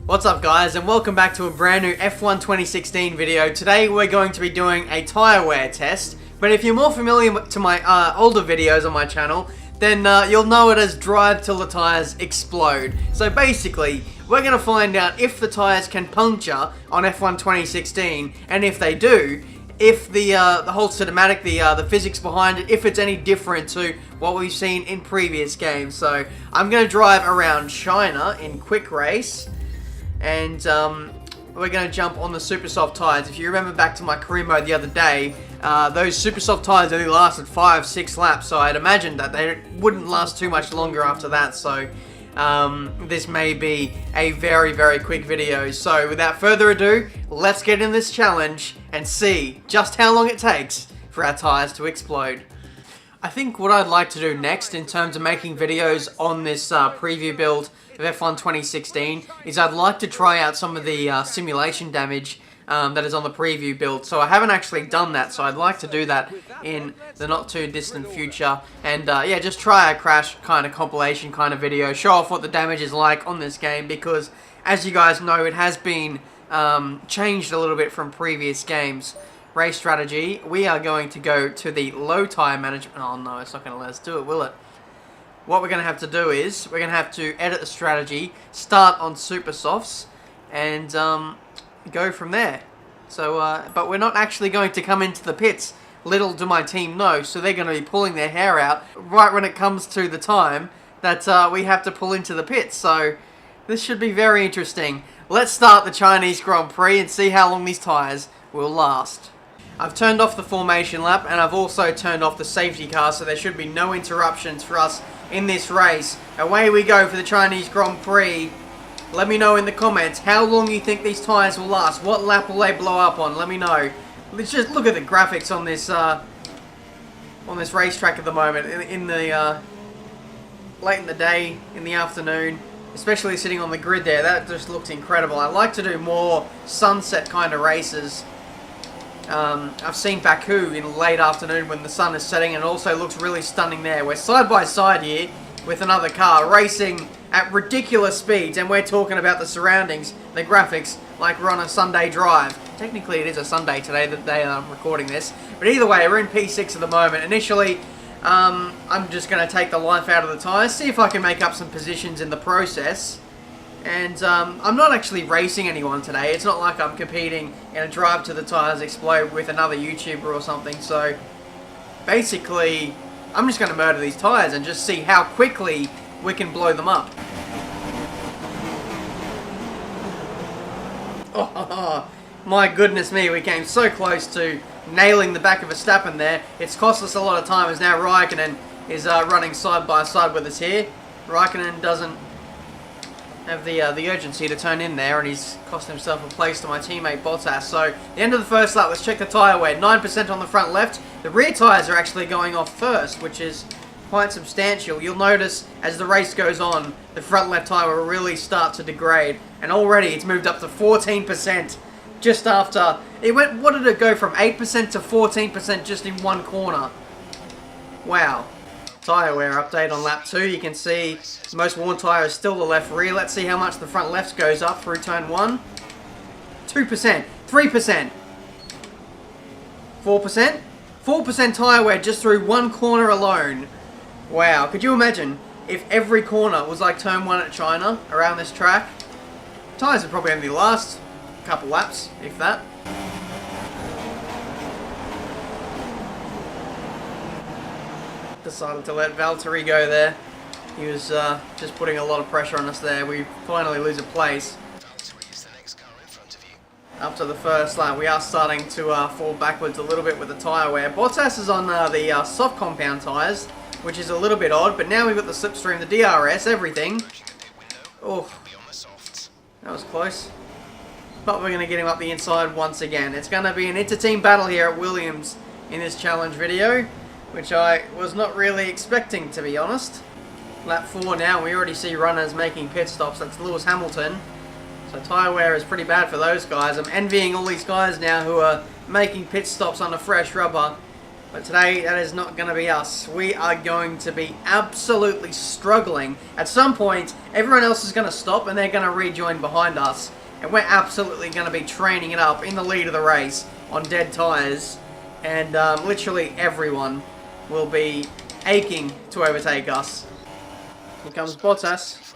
What's up guys, and welcome back to a brand new F1 2016 video. Today we're going to be doing a tyre wear test, but if you're more familiar to my older videos on my channel, then you'll know it as drive till the tyres explode. So basically, we're going to find out if the tyres can puncture on F1 2016, and if they do, if the whole cinematic, the physics behind it, if it's any different to what we've seen in previous games. So I'm going to drive around China in quick race, and we're going to jump on the super soft tyres. If you remember back to my career mode the other day, those super soft tyres only lasted 5-6 laps, so I'd imagine that they wouldn't last too much longer after that. So this may be a very, very quick video. So without further ado, let's get in this challenge and see just how long it takes for our tyres to explode. I think what I'd like to do next in terms of making videos on this preview build of F1 2016 is I'd like to try out some of the simulation damage that is on the preview build. So I haven't actually done that, so I'd like to do that in the not too distant future, and yeah, just try a crash kind of compilation kind of video, show off what the damage is like on this game, because as you guys know, it has been changed a little bit from previous games. Race strategy, we are going to go to the low tyre management. Oh no, it's not going to let us do it, will it? What we're going to have to do is, we're going to have to edit the strategy, start on super softs, and go from there. So, but we're not actually going to come into the pits. Little do my team know, so they're going to be pulling their hair out right when it comes to the time that we have to pull into the pits. So, this should be very interesting. Let's start the Chinese Grand Prix and see how long these tyres will last. I've turned off the formation lap, and I've also turned off the safety car, so there should be no interruptions for us in this race. Away we go for the Chinese Grand Prix. Let me know in the comments how long you think these tyres will last. What lap will they blow up on? Let me know. Let's just look at the graphics on this racetrack at the moment. In the late in the day, in the afternoon, especially sitting on the grid there, that just looks incredible. I like to do more sunset kind of races. I've seen Baku in late afternoon when the sun is setting, and it also looks really stunning there. We're side by side here with another car racing at ridiculous speeds, and we're talking about the surroundings, the graphics, like we're on a Sunday drive. Technically it is a Sunday today that they are recording this, but either way, we're in P6 at the moment. Initially, I'm just going to take the life out of the tyres, see if I can make up some positions in the process. And I'm not actually racing anyone today. It's not like I'm competing in a drive to the tyres explode with another YouTuber or something. So basically, I'm just going to murder these tyres and just see how quickly we can blow them up. Oh, my goodness me, we came so close to nailing the back of Verstappen there. It's cost us a lot of time, as now Raikkonen is running side by side with us here. Raikkonen doesn't have the urgency to turn in there, and he's cost himself a place to my teammate Bottas. So, the end of the first lap, let's check the tyre wear. 9% on the front left. The rear tyres are actually going off first, which is quite substantial. You'll notice as the race goes on, the front left tyre will really start to degrade, and already it's moved up to 14% just after it went. What did it go from 8% to 14% just in one corner? Wow. Tyre wear update on lap 2. You can see the most worn tyre is still the left rear. Let's see how much the front left goes up through turn 1. 2%, 3%, 4%, 4% tyre wear just through one corner alone. Wow, could you imagine if every corner was like turn 1 at China around this track? Tyres would probably only last a couple laps, if that. Decided to let Valtteri go there. He was just putting a lot of pressure on us there. We finally lose a place. After the first lap, we are starting to fall backwards a little bit with the tyre wear. Bottas is on the soft compound tyres, which is a little bit odd, but now we've got the slipstream, the DRS, everything. Oh, that was close. But we're going to get him up the inside once again. It's going to be an inter-team battle here at Williams in this challenge video, which I was not really expecting, to be honest. Lap 4 now, we already see runners making pit stops. That's Lewis Hamilton. So tyre wear is pretty bad for those guys. I'm envying all these guys now who are making pit stops on a fresh rubber. But today, that is not going to be us. We are going to be absolutely struggling. At some point, everyone else is going to stop and they're going to rejoin behind us. And we're absolutely going to be training it up in the lead of the race on dead tyres. And literally everyone will be aching to overtake us. Here comes Bottas.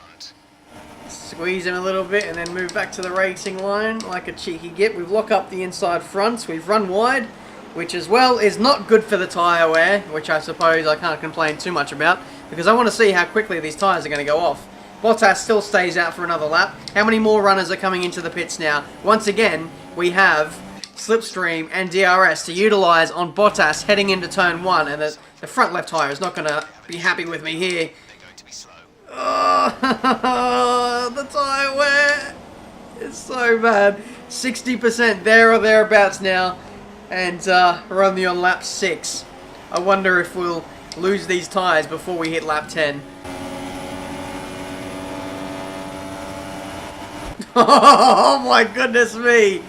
Squeeze him a little bit and then move back to the racing line like a cheeky git. We've locked up the inside fronts. We've run wide, which as well is not good for the tyre wear, which I suppose I can't complain too much about, because I want to see how quickly these tyres are going to go off. Bottas still stays out for another lap. How many more runners are coming into the pits now? Once again, we have Slipstream and DRS to utilise on Bottas heading into turn 1, and the front left tyre is not going to be happy with me here. Oh, the tyre wear is so bad. 60% there or thereabouts now, and we're only on lap 6. I wonder if we'll lose these tyres before we hit lap 10. Oh my goodness me!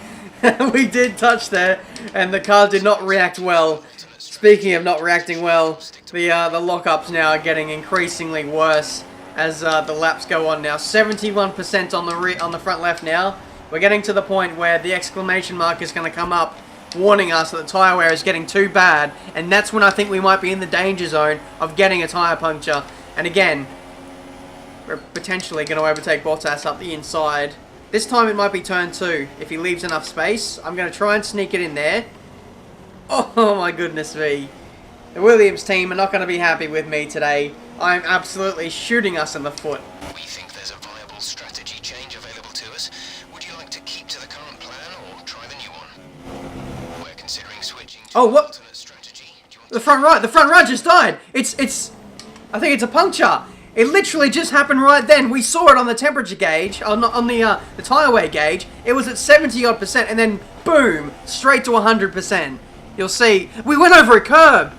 We did touch there, and the car did not react well. Speaking of not reacting well, the lockups now are getting increasingly worse as the laps go on now. 71% on the front left now. We're getting to the point where the exclamation mark is going to come up, warning us that the tyre wear is getting too bad, and that's when I think we might be in the danger zone of getting a tyre puncture. And again, we're potentially going to overtake Bottas up the inside. This time it might be turn 2. If he leaves enough space, I'm going to try and sneak it in there. Oh my goodness me. The Williams team are not going to be happy with me today. I'm absolutely shooting us in the foot. We think there's a viable strategy change available to us. Would you like to keep to the current plan or try the new one? We're considering switching to an alternate strategy. The front right just died. I think it's a puncture. It literally just happened right then. We saw it on the temperature gauge, on the tyre wear gauge. It was at 70-odd%, and then boom, straight to 100%. You'll see, we went over a curb.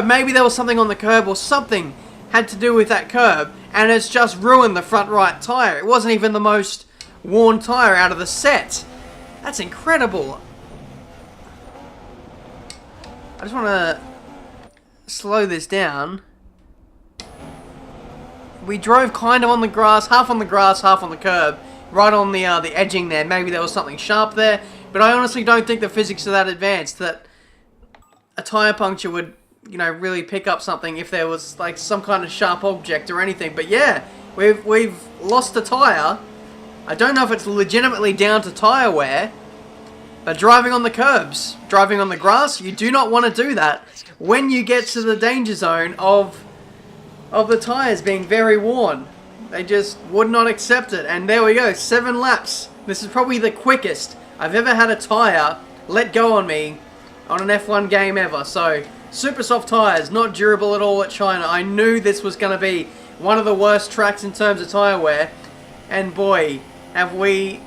Maybe there was something on the curb or something had to do with that curb, and it's just ruined the front right tyre. It wasn't even the most worn tyre out of the set. That's incredible. I just want to slow this down. We drove kind of on the grass, half on the curb, right on the edging there. Maybe there was something sharp there, but I honestly don't think the physics are that advanced that a tyre puncture would, you know, really pick up something if there was like some kind of sharp object or anything. But yeah, we've lost a tyre. I don't know if it's legitimately down to tyre wear, but driving on the curbs, driving on the grass, you do not want to do that when you get to the danger zone of the tyres being very worn. They just would not accept it. And there we go, 7 laps. This is probably the quickest I've ever had a tyre let go on me on an F1 game ever. So, super soft tyres, not durable at all at China. I knew this was going to be one of the worst tracks in terms of tyre wear. And boy, have we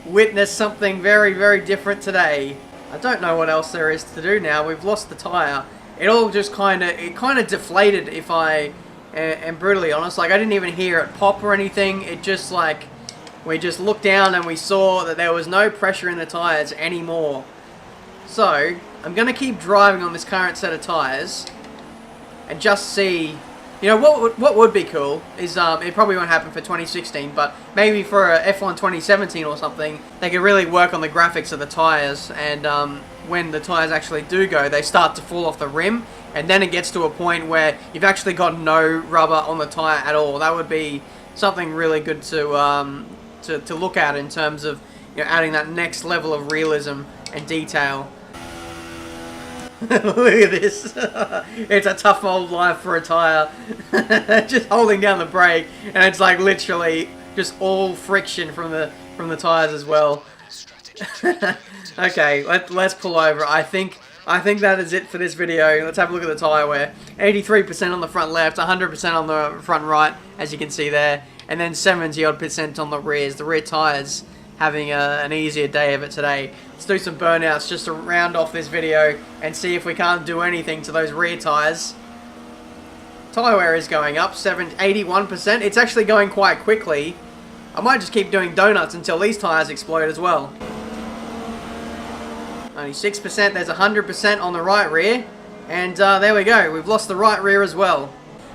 witnessed something very, very different today. I don't know what else there is to do now. We've lost the tyre. It all just kind of deflated, if I am brutally honest. Like, I didn't even hear it pop or anything. It just like, we just looked down and we saw that there was no pressure in the tyres anymore. So, I'm going to keep driving on this current set of tyres and just see, you know, what would be cool is, it probably won't happen for 2016, but maybe for a F1 2017 or something, they could really work on the graphics of the tyres, and when the tyres actually do go, they start to fall off the rim, and then it gets to a point where you've actually got no rubber on the tyre at all. That would be something really good to look at in terms of, you know, adding that next level of realism and detail. Look at this. It's a tough old life for a tyre. Just holding down the brake, and it's like literally just all friction from the tyres as well. Okay, let's pull over. I think that is it for this video. Let's have a look at the tyre wear. 83% on the front left, 100% on the front right, as you can see there, and then 70-odd% on the rears. The rear tyres having an easier day of it today. Let's do some burnouts just to round off this video and see if we can't do anything to those rear tyres. Tyre wear is going up, 81%. It's actually going quite quickly. I might just keep doing donuts until these tyres explode as well. Only 6%. There's 100% on the right rear. And there we go. We've lost the right rear as well.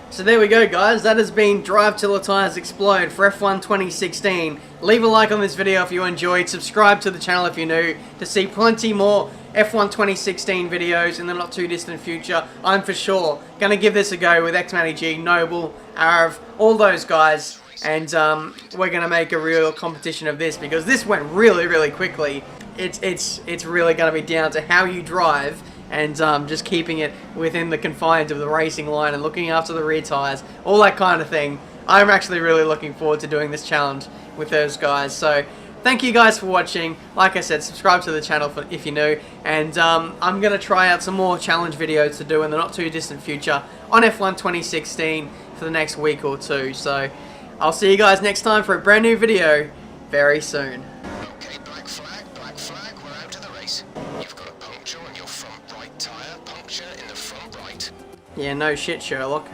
So there we go, guys. That has been Drive Till the Tires Explode for F1 2016. Leave a like on this video if you enjoyed. Subscribe to the channel if you're new to see plenty more F1 2016 videos in the not too distant future. I'm for sure going to give this a go with X-Matty, Noble, Arav, all those guys. And we're going to make a real competition of this because this went really, really quickly. It's really going to be down to how you drive and just keeping it within the confines of the racing line and looking after the rear tyres, all that kind of thing. I'm actually really looking forward to doing this challenge with those guys. So thank you guys for watching. Like I said, subscribe to the channel if you're new, and I'm going to try out some more challenge videos to do in the not too distant future on F1 2016 for the next week or two. So I'll see you guys next time for a brand new video very soon. Okay, black flag, we're out of the race. You've got a puncture on your front right tyre, puncture in the front right. Yeah, no shit, Sherlock.